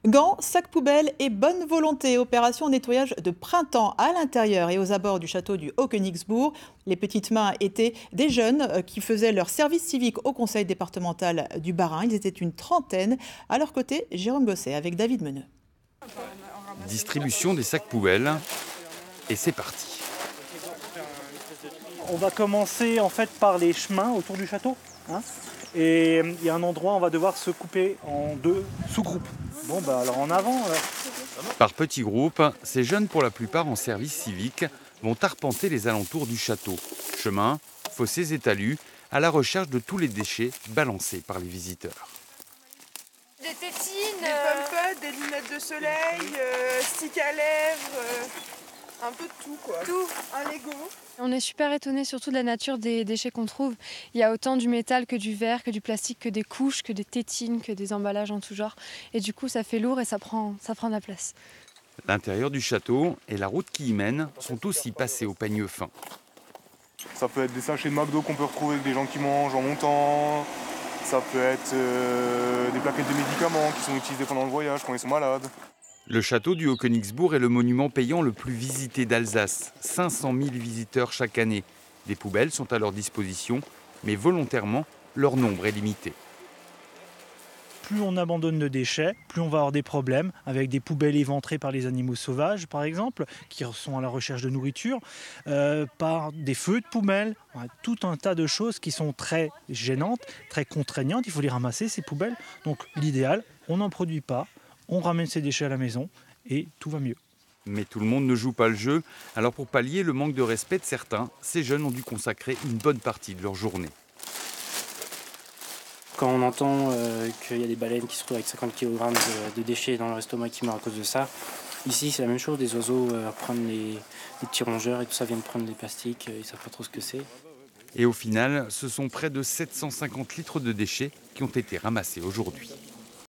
Gants, sacs poubelles et bonne volonté. Opération nettoyage de printemps à l'intérieur et aux abords du château du Haut-Königsbourg. Les petites mains étaient des jeunes qui faisaient leur service civique au conseil départemental du Bas-Rhin. Ils étaient une trentaine. À leur côté, Jérôme Gosset avec David Meneux. Distribution des sacs poubelles. Et c'est parti. On va commencer en fait par les chemins autour du château. Et il y a un endroit où on va devoir se couper en deux sous-groupes. Bon bah alors en avant. Par petits groupes, ces jeunes, pour la plupart en service civique, vont arpenter les alentours du château. Chemins, fossés et talus, à la recherche de tous les déchets balancés par les visiteurs. Des tétines, des pommes-potes, des lunettes de soleil, stick à lèvres, un peu de tout quoi. tout. Un Lego. On est super étonnés surtout de la nature des déchets qu'on trouve. Il y a autant du métal que du verre, que du plastique, que des couches, que des tétines, que des emballages en tout genre. Et du coup, ça fait lourd et ça prend de la place. L'intérieur du château et la route qui y mène sont aussi passés au peigne fin. Ça peut être des sachets de McDo qu'on peut retrouver avec des gens qui mangent en montant. Ça peut être des plaquettes de médicaments qui sont utilisées pendant le voyage quand ils sont malades. Le château du Haut-Königsbourg est le monument payant le plus visité d'Alsace. 500 000 visiteurs chaque année. Des poubelles sont à leur disposition, mais volontairement, leur nombre est limité. Plus on abandonne de déchets, plus on va avoir des problèmes avec des poubelles éventrées par les animaux sauvages, par exemple, qui sont à la recherche de nourriture, par des feux de poubelles, tout un tas de choses qui sont très gênantes, très contraignantes. Il faut les ramasser, ces poubelles. Donc l'idéal, on n'en produit pas, on ramène ses déchets à la maison et tout va mieux. Mais tout le monde ne joue pas le jeu. Alors pour pallier le manque de respect de certains, ces jeunes ont dû consacrer une bonne partie de leur journée. Quand on entend qu'il y a des baleines qui se retrouvent avec 50 kg de déchets dans leur estomac qui meurent à cause de ça, ici c'est la même chose, des oiseaux prennent les petits rongeurs et tout ça viennent prendre des plastiques, ils ne savent pas trop ce que c'est. Et au final, ce sont près de 750 litres de déchets qui ont été ramassés aujourd'hui.